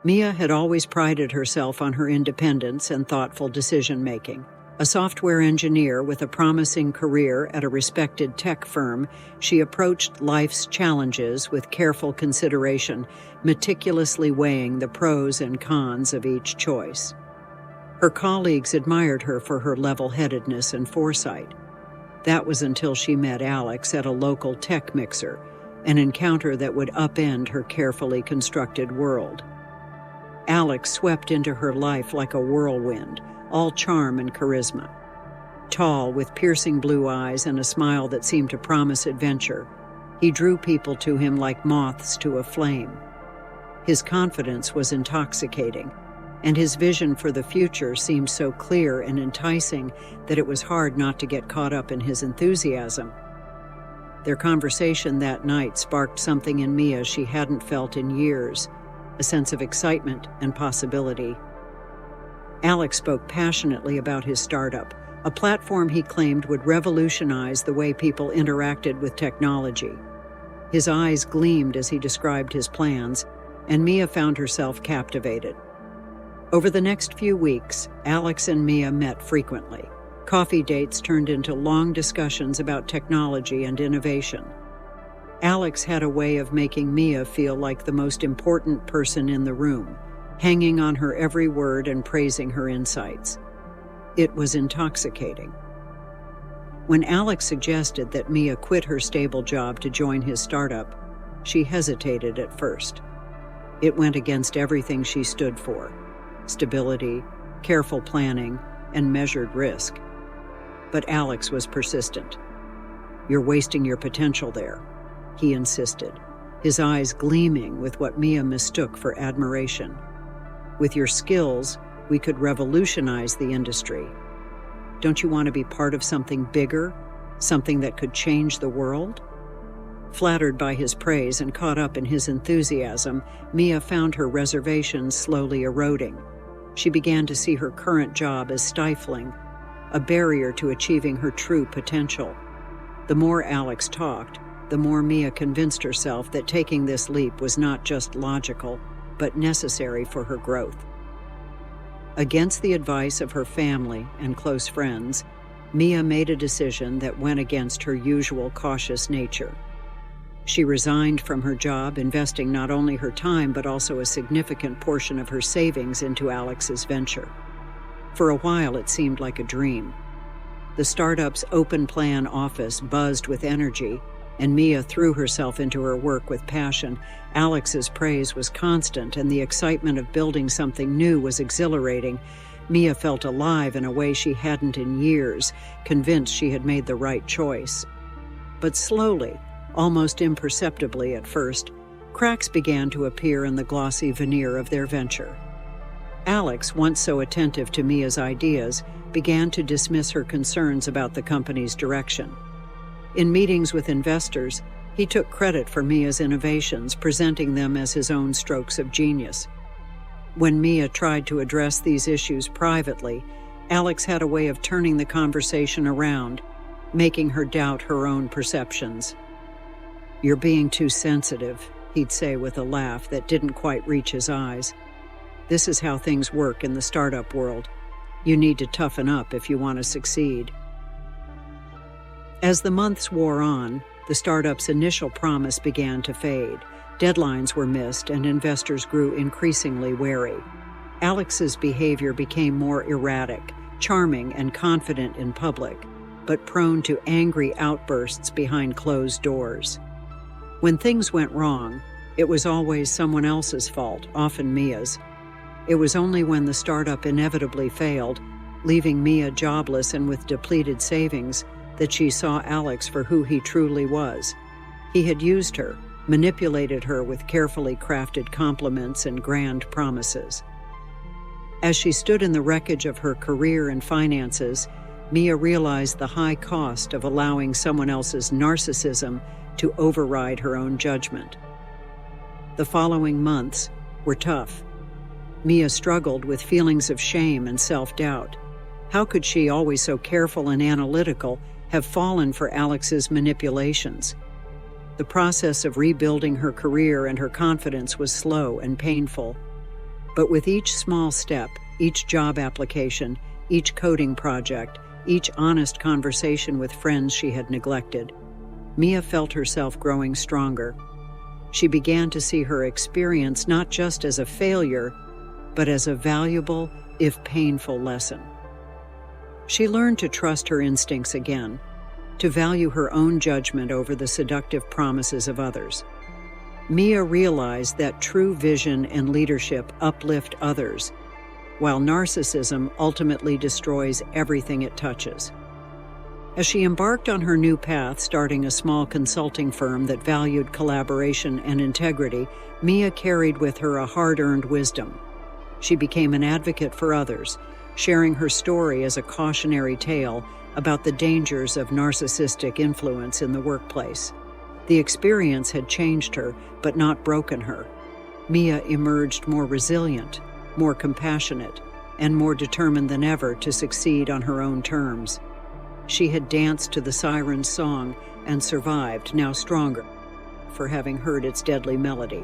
Mia had always prided herself on her independence and thoughtful decision-making. A software engineer with a promising career at a respected tech firm, she approached life's challenges with careful consideration, meticulously weighing the pros and cons of each choice. Her colleagues admired her for her level-headedness and foresight. That was until she met Alex at a local tech mixer, an encounter that would upend her carefully constructed world. Alex swept into her life like a whirlwind, all charm and charisma. Tall, with piercing blue eyes and a smile that seemed to promise adventure, he drew people to him like moths to a flame. His confidence was intoxicating, and his vision for the future seemed so clear and enticing that it was hard not to get caught up in his enthusiasm. Their conversation that night sparked something in Mia she hadn't felt in years, a sense of excitement and possibility. Alex spoke passionately about his startup, a platform he claimed would revolutionize the way people interacted with technology. His eyes gleamed as he described his plans, and Mia found herself captivated. Over the next few weeks, Alex and Mia met frequently. Coffee dates turned into long discussions about technology and innovation. Alex had a way of making Mia feel like the most important person in the room, hanging on her every word and praising her insights. It was intoxicating. When Alex suggested that Mia quit her stable job to join his startup, she hesitated at first. It went against everything she stood for: stability, careful planning, and measured risk. But Alex was persistent. "You're wasting your potential there," he insisted, his eyes gleaming with what Mia mistook for admiration. "With your skills, we could revolutionize the industry. Don't you want to be part of something bigger, something that could change the world?" Flattered by his praise and caught up in his enthusiasm, Mia found her reservations slowly eroding. She began to see her current job as stifling, a barrier to achieving her true potential. The more Alex talked, the more Mia convinced herself that taking this leap was not just logical, but necessary for her growth. Against the advice of her family and close friends, Mia made a decision that went against her usual cautious nature. She resigned from her job, investing not only her time but also a significant portion of her savings into Alex's venture. For a while, it seemed like a dream. The startup's open-plan office buzzed with energy, and Mia threw herself into her work with passion. Alex's praise was constant, and the excitement of building something new was exhilarating. Mia felt alive in a way she hadn't in years, convinced she had made the right choice. But slowly, almost imperceptibly at first, cracks began to appear in the glossy veneer of their venture. Alex, once so attentive to Mia's ideas, began to dismiss her concerns about the company's direction. In meetings with investors, he took credit for Mia's innovations, presenting them as his own strokes of genius. When Mia tried to address these issues privately, Alex had a way of turning the conversation around, making her doubt her own perceptions. "You're being too sensitive," he'd say with a laugh that didn't quite reach his eyes. "This is how things work in the startup world. You need to toughen up if you want to succeed." As the months wore on, the startup's initial promise began to fade. Deadlines were missed, and investors grew increasingly wary. Alex's behavior became more erratic, charming and confident in public, but prone to angry outbursts behind closed doors. When things went wrong, it was always someone else's fault, often Mia's. It was only when the startup inevitably failed, leaving Mia jobless and with depleted savings, that she saw Alex for who he truly was. He had used her, manipulated her with carefully crafted compliments and grand promises. As she stood in the wreckage of her career and finances, Mia realized the high cost of allowing someone else's narcissism to override her own judgment. The following months were tough. Mia struggled with feelings of shame and self-doubt. How could she, always so careful and analytical, have fallen for Alex's manipulations? The process of rebuilding her career and her confidence was slow and painful. But with each small step, each job application, each coding project, each honest conversation with friends she had neglected, Mia felt herself growing stronger. She began to see her experience not just as a failure, but as a valuable, if painful, lesson. She learned to trust her instincts again, to value her own judgment over the seductive promises of others. Mia realized that true vision and leadership uplift others, while narcissism ultimately destroys everything it touches. As she embarked on her new path, starting a small consulting firm that valued collaboration and integrity, Mia carried with her a hard-earned wisdom. She became an advocate for others, sharing her story as a cautionary tale about the dangers of narcissistic influence in the workplace. The experience had changed her, but not broken her. Mia emerged more resilient, more compassionate, and more determined than ever to succeed on her own terms. She had danced to the siren's song and survived, now stronger, for having heard its deadly melody.